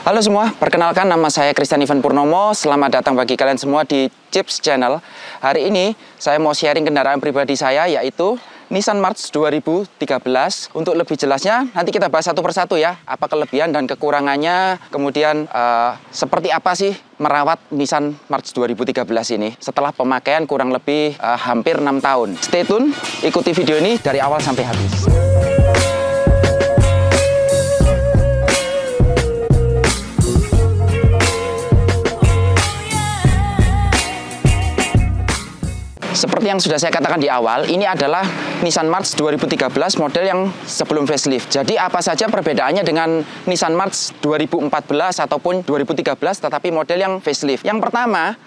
Halo semua, perkenalkan nama saya Christian Ivan Purnomo. Selamat datang bagi kalian semua di Chips Channel. Hari ini saya mau sharing kendaraan pribadi saya, yaitu Nissan March 2013. Untuk lebih jelasnya nanti kita bahas satu persatu ya, apa kelebihan dan kekurangannya, kemudian seperti apa sih merawat Nissan March 2013 ini setelah pemakaian kurang lebih hampir 6 tahun. Stay tune, ikuti video ini dari awal sampai habis. Seperti yang sudah saya katakan di awal, ini adalah Nissan March 2013 model yang sebelum facelift. Jadi apa saja perbedaannya dengan Nissan March 2014 ataupun 2013 tetapi model yang facelift? Yang pertama,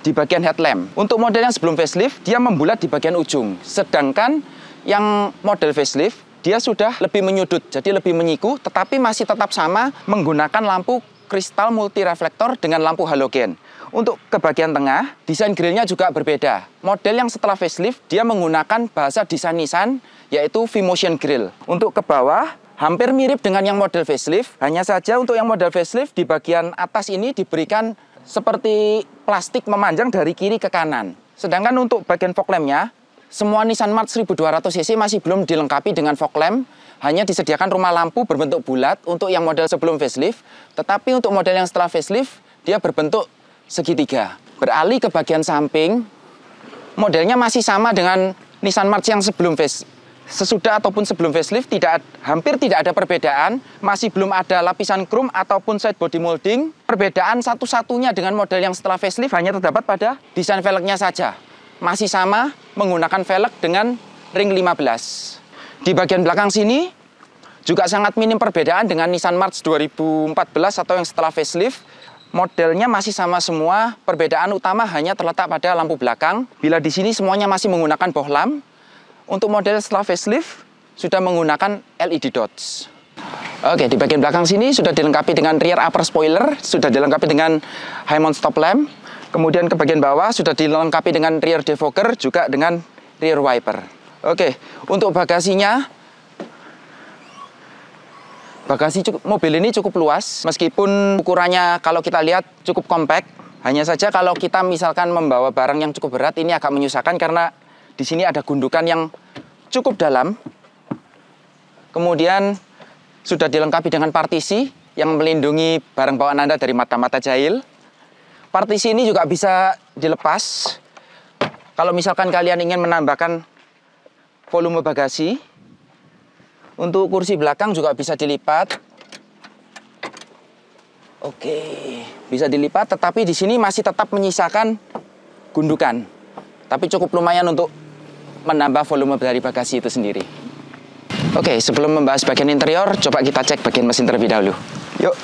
di bagian headlamp. Untuk model yang sebelum facelift, dia membulat di bagian ujung. Sedangkan yang model facelift, dia sudah lebih menyudut, jadi lebih menyiku, tetapi masih tetap sama menggunakan lampu kristal multi reflektor dengan lampu halogen. Untuk ke bagian tengah, desain grillnya juga berbeda. Model yang setelah facelift, dia menggunakan bahasa desain Nissan, yaitu V-Motion Grill. Untuk ke bawah, hampir mirip dengan yang model facelift. Hanya saja untuk yang model facelift, di bagian atas ini diberikan seperti plastik memanjang dari kiri ke kanan. Sedangkan untuk bagian fog lamp-nya, semua Nissan March 1200cc masih belum dilengkapi dengan fog lamp. Hanya disediakan rumah lampu berbentuk bulat untuk yang model sebelum facelift. Tetapi untuk model yang setelah facelift, dia berbentuk segitiga. Beralih ke bagian samping, modelnya masih sama dengan Nissan March yang sebelum sesudah ataupun sebelum facelift, hampir tidak ada perbedaan. Masih belum ada lapisan chrome ataupun side body molding. Perbedaan satu-satunya dengan model yang setelah facelift hanya terdapat pada desain velgnya saja. Masih sama menggunakan velg dengan ring 15. Di bagian belakang sini juga sangat minim perbedaan dengan Nissan March 2014 atau yang setelah facelift. Modelnya masih sama semua, perbedaan utama hanya terletak pada lampu belakang. Bila di sini semuanya masih menggunakan bohlam, untuk model setelah facelift sudah menggunakan LED dots. Oke, di bagian belakang sini sudah dilengkapi dengan rear upper spoiler, sudah dilengkapi dengan high mount stop lamp. Kemudian ke bagian bawah sudah dilengkapi dengan rear defogger, juga dengan rear wiper. Oke, untuk bagasinya, bagasi mobil ini cukup luas, meskipun ukurannya kalau kita lihat cukup compact. Hanya saja kalau kita misalkan membawa barang yang cukup berat, ini agak menyusahkan karena di sini ada gundukan yang cukup dalam. Kemudian sudah dilengkapi dengan partisi yang melindungi barang bawaan Anda dari mata-mata jahil. Partisi ini juga bisa dilepas kalau misalkan kalian ingin menambahkan volume bagasi. Untuk kursi belakang juga bisa dilipat. Oke, bisa dilipat, tetapi di sini masih tetap menyisakan gundukan. Tapi cukup lumayan untuk menambah volume dari bagasi itu sendiri. Oke, sebelum membahas bagian interior, coba kita cek bagian mesin terlebih dahulu. Yuk.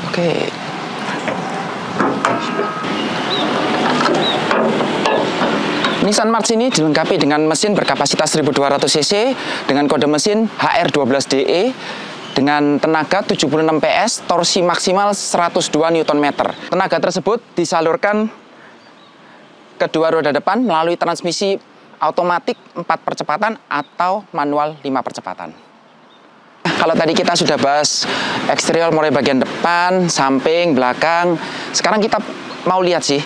Oke. Nissan March ini dilengkapi dengan mesin berkapasitas 1200cc dengan kode mesin HR12DE dengan tenaga 76 PS, torsi maksimal 102 Nm. Tenaga tersebut disalurkan kedua roda depan melalui transmisi otomatis 4 percepatan atau manual 5 percepatan. Kalau tadi kita sudah bahas eksterior mulai bagian depan, samping, belakang. Sekarang kita mau lihat sih.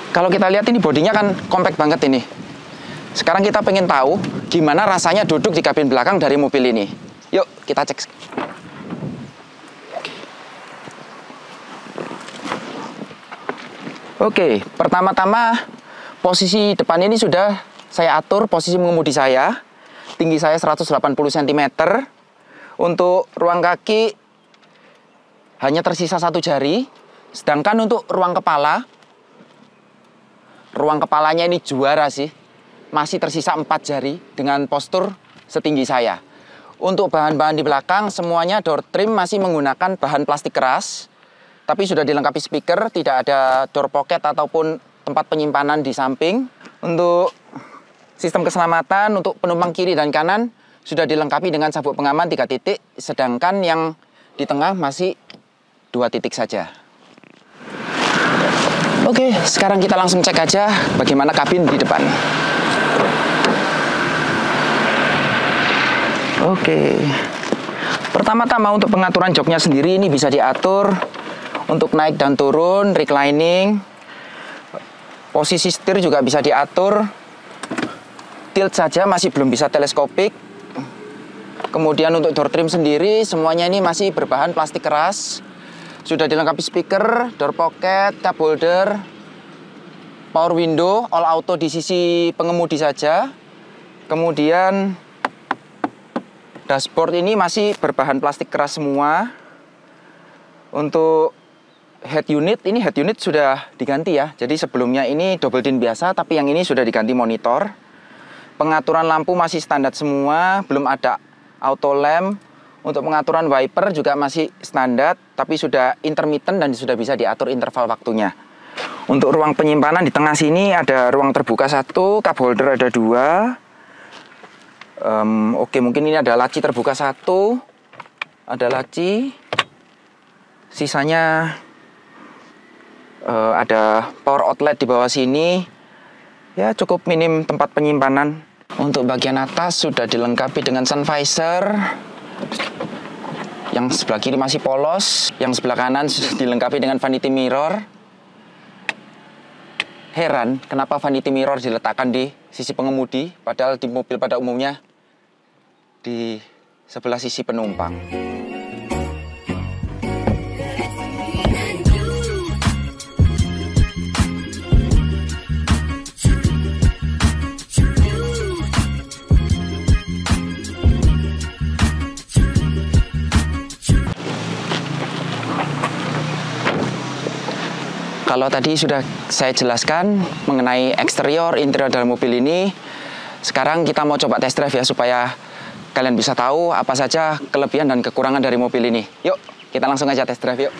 Kalau kita lihat ini bodinya kan compact banget ini. Sekarang kita pengen tahu gimana rasanya duduk di kabin belakang dari mobil ini. Yuk kita cek. Oke, pertama-tama posisi depan ini sudah saya atur posisi mengemudi saya. Tinggi saya 180 cm. Untuk ruang kaki hanya tersisa 1 jari. Sedangkan untuk ruang kepalanya ini juara sih. Masih tersisa 4 jari dengan postur setinggi saya. Untuk bahan-bahan di belakang semuanya door trim masih menggunakan bahan plastik keras. Tapi sudah dilengkapi speaker, tidak ada door pocket ataupun tempat penyimpanan di samping. Untuk sistem keselamatan untuk penumpang kiri dan kanan sudah dilengkapi dengan sabuk pengaman 3 titik. Sedangkan yang di tengah masih 2 titik saja. Oke, sekarang kita langsung cek aja bagaimana kabin di depan. Oke. Pertama-tama untuk pengaturan joknya sendiri ini bisa diatur untuk naik dan turun, reclining. Posisi setir juga bisa diatur. Tilt saja masih belum bisa teleskopik. Kemudian untuk door trim sendiri semuanya ini masih berbahan plastik keras. Sudah dilengkapi speaker, door pocket, cup holder, power window, all auto di sisi pengemudi saja. Kemudian dashboard ini masih berbahan plastik keras semua. Untuk head unit, ini head unit sudah diganti ya. Jadi sebelumnya ini double din biasa, tapi yang ini sudah diganti monitor. Pengaturan lampu masih standar semua, belum ada auto lamp. Untuk pengaturan wiper juga masih standar, tapi sudah intermittent dan sudah bisa diatur interval waktunya. Untuk ruang penyimpanan di tengah sini ada ruang terbuka 1, cup holder ada 2. Oke, mungkin ini ada laci terbuka 1, ada laci, sisanya ada power outlet di bawah sini. Ya, cukup minim tempat penyimpanan. Untuk bagian atas sudah dilengkapi dengan sun visor. Yang sebelah kiri masih polos, yang sebelah kanan sudah dilengkapi dengan vanity mirror. Heran kenapa vanity mirror diletakkan di sisi pengemudi, padahal di mobil pada umumnya di sebelah sisi penumpang. Kalau tadi sudah saya jelaskan mengenai eksterior, interior dalam mobil ini, sekarang kita mau coba test drive ya, supaya kalian bisa tahu apa saja kelebihan dan kekurangan dari mobil ini. Yuk, kita langsung aja test drive yuk.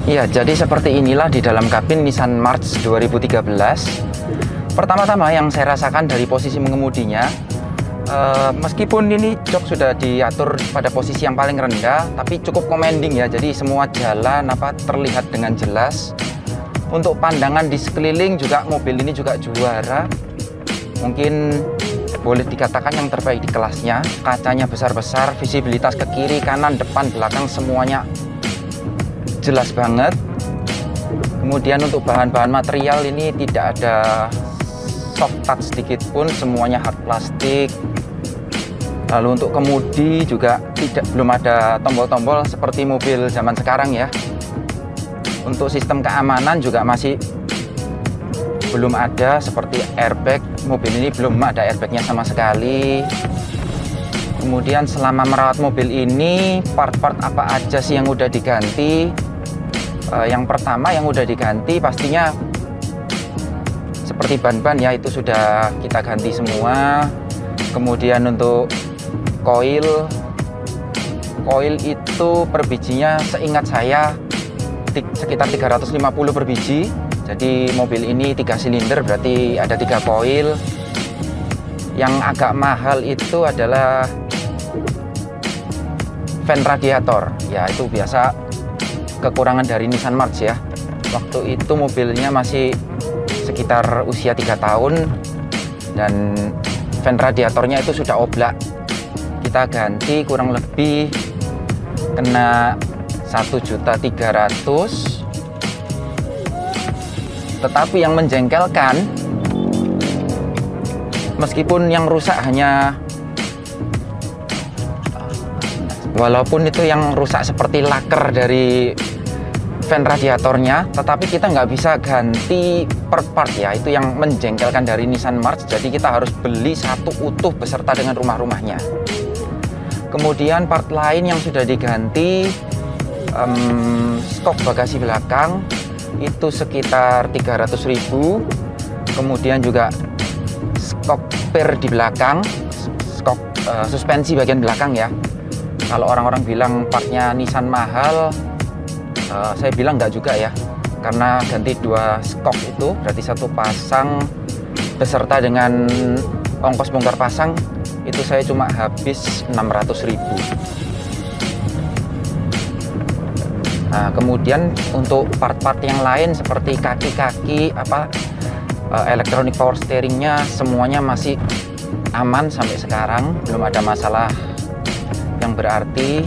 Ya, jadi seperti inilah di dalam kabin Nissan March 2013. Pertama-tama yang saya rasakan dari posisi mengemudinya, meskipun ini jok sudah diatur pada posisi yang paling rendah, tapi cukup commanding ya. Jadi semua jalan terlihat dengan jelas. Untuk pandangan di sekeliling juga mobil ini juga juara. Mungkin boleh dikatakan yang terbaik di kelasnya. Kacanya besar-besar, visibilitas ke kiri, kanan, depan, belakang semuanya jelas banget. Kemudian untuk bahan-bahan material ini tidak ada soft touch sedikit pun, semuanya hard plastik. Lalu untuk kemudi juga belum ada tombol-tombol seperti mobil zaman sekarang ya. Untuk sistem keamanan juga masih belum ada seperti airbag. Mobil ini belum ada airbagnya sama sekali. Kemudian selama merawat mobil ini, part-part apa aja sih yang udah diganti? Yang pertama yang udah diganti pastinya seperti ban-ban ya, itu sudah kita ganti semua. Kemudian untuk koil itu per bijinya seingat saya sekitar 350 per biji. Jadi mobil ini 3 silinder, berarti ada 3 koil. Yang agak mahal itu adalah fan radiator. Ya, itu biasa kekurangan dari Nissan March ya. Waktu itu mobilnya masih sekitar usia 3 tahun dan fan radiatornya itu sudah oblak. Kita ganti kurang lebih kena 1.300.000. Tetapi yang menjengkelkan, meskipun yang rusak hanya, walaupun itu yang rusak seperti laker dari fan radiatornya, tetapi kita nggak bisa ganti per part ya. Itu yang menjengkelkan dari Nissan March. Jadi kita harus beli satu utuh beserta dengan rumah-rumahnya. Kemudian part lain yang sudah diganti, skok bagasi belakang itu sekitar 300.000. Kemudian juga skok per di belakang, skok suspensi bagian belakang ya. Kalau orang-orang bilang partnya Nissan mahal, saya bilang nggak juga ya. Karena ganti 2 skok itu berarti 1 pasang beserta dengan ongkos bongkar pasang itu saya cuma habis 600.000. Nah, kemudian untuk part-part yang lain seperti kaki-kaki elektronik power steeringnya semuanya masih aman sampai sekarang, belum ada masalah yang berarti.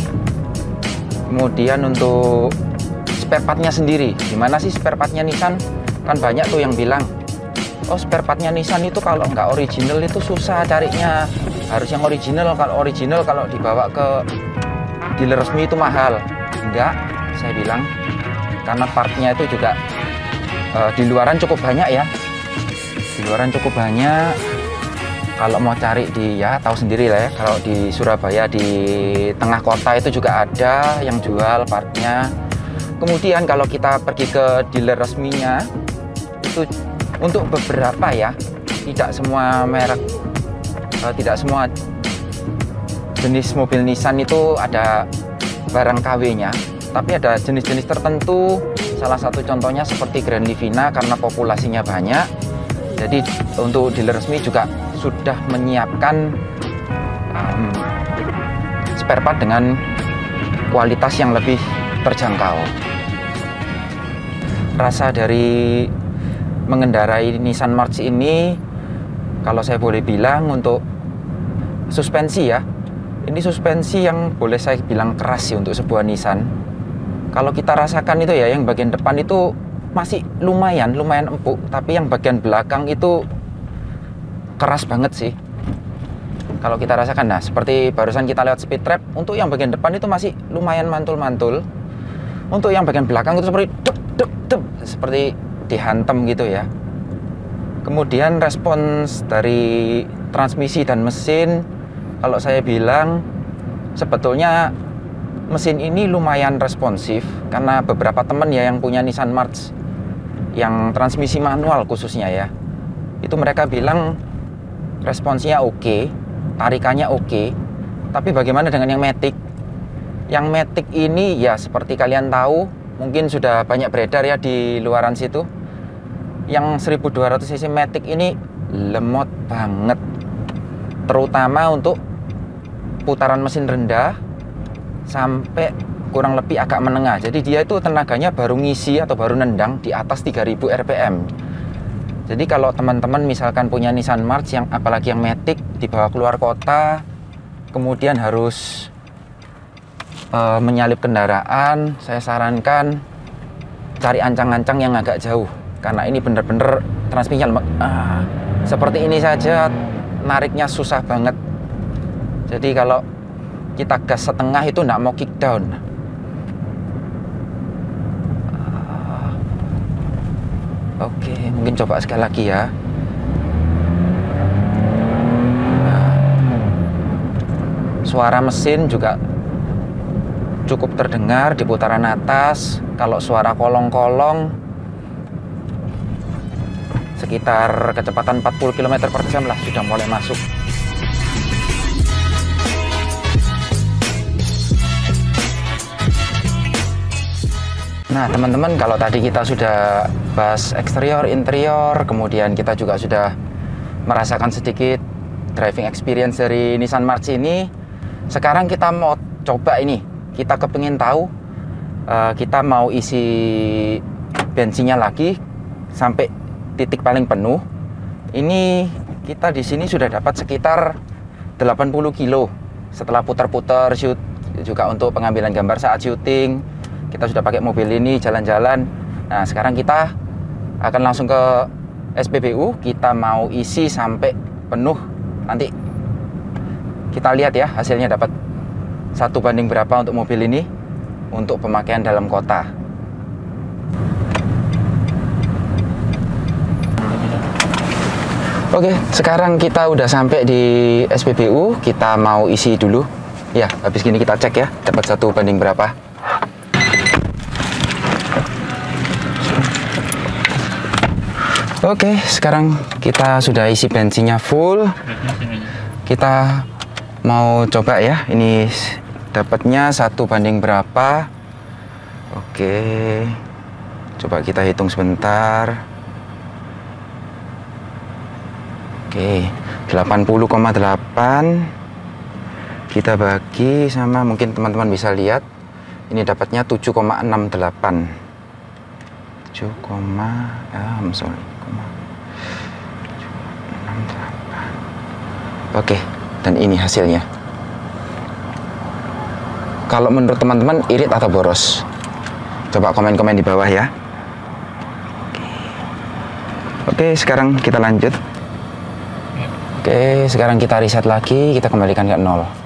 Kemudian untuk spare partnya sendiri, gimana sih spare partnya Nissan? Kan banyak tuh yang bilang, oh spare partnya Nissan itu kalau nggak original itu susah carinya, harus yang original. Kalau dibawa ke dealer resmi itu mahal. Enggak, saya bilang, karena partnya itu juga di luaran cukup banyak ya. Di luaran cukup banyak. Kalau mau cari ya tahu sendiri lah ya, kalau di Surabaya di tengah kota itu juga ada yang jual partnya. Kemudian kalau kita pergi ke dealer resminya itu untuk beberapa ya, tidak semua merek, tidak semua jenis mobil Nissan itu ada barang KW-nya, tapi ada jenis-jenis tertentu. Salah satu contohnya seperti Grand Livina, karena populasinya banyak, jadi untuk dealer resmi juga sudah menyiapkan spare part dengan kualitas yang lebih terjangkau. Rasa dari mengendarai Nissan March ini, kalau saya boleh bilang, untuk suspensi ya, ini suspensi yang boleh saya bilang keras sih untuk sebuah Nissan. Kalau kita rasakan itu ya, yang bagian depan itu masih lumayan empuk, tapi yang bagian belakang itu keras banget sih. Kalau kita rasakan, nah seperti barusan kita lewat speed trap, untuk yang bagian depan itu masih lumayan mantul-mantul. Untuk yang bagian belakang itu seperti seperti dihantam gitu ya. Kemudian respons dari transmisi dan mesin, kalau saya bilang sebetulnya mesin ini lumayan responsif, karena beberapa teman ya yang punya Nissan March yang transmisi manual khususnya ya, itu mereka bilang responsnya oke, tarikannya oke. Tapi bagaimana dengan yang Matic? Yang Matic ini ya seperti kalian tahu, mungkin sudah banyak beredar ya di luaran situ. Yang 1200 cc Matic ini lemot banget, terutama untuk putaran mesin rendah sampai kurang lebih agak menengah. Jadi dia itu tenaganya baru ngisi atau baru nendang di atas 3000 rpm. Jadi kalau teman-teman misalkan punya Nissan March, yang apalagi yang Matic, dibawa keluar kota, kemudian harus menyalip kendaraan, saya sarankan cari ancang-ancang yang agak jauh, karena ini bener-bener transmisinya seperti ini saja nariknya susah banget. Jadi kalau kita gas setengah itu nggak mau kick down. Oke, mungkin coba sekali lagi ya. Suara mesin juga cukup terdengar di putaran atas. Kalau suara kolong-kolong sekitar kecepatan 40 km/jam lah sudah mulai masuk. Nah teman-teman, kalau tadi kita sudah bahas eksterior, interior, kemudian kita juga sudah merasakan sedikit driving experience dari Nissan March ini. Sekarang kita mau coba ini, kita kepingin tahu, kita mau isi bensinnya lagi sampai titik paling penuh. Ini kita di sini sudah dapat sekitar 80 kilo setelah putar-putar shoot, juga untuk pengambilan gambar saat syuting. Kita sudah pakai mobil ini jalan-jalan. Nah sekarang kita akan langsung ke SPBU, kita mau isi sampai penuh. Nanti kita lihat ya hasilnya dapat 1 banding berapa untuk mobil ini untuk pemakaian dalam kota. Oke, sekarang kita udah sampai di SPBU, kita mau isi dulu. Ya, habis gini kita cek ya, dapat 1 banding berapa. Oke, sekarang kita sudah isi bensinnya full. Kita mau coba ya, ini dapatnya 1 banding berapa. Oke, coba kita hitung sebentar. Oke, 80,8 kita bagi sama, mungkin teman-teman bisa lihat ini dapatnya 7,68. 7,68. Oke, dan ini hasilnya. Kalau menurut teman-teman irit atau boros? Coba komen-komen di bawah ya. Oke, sekarang kita lanjut. Oke, sekarang kita reset lagi, kita kembalikan ke 0.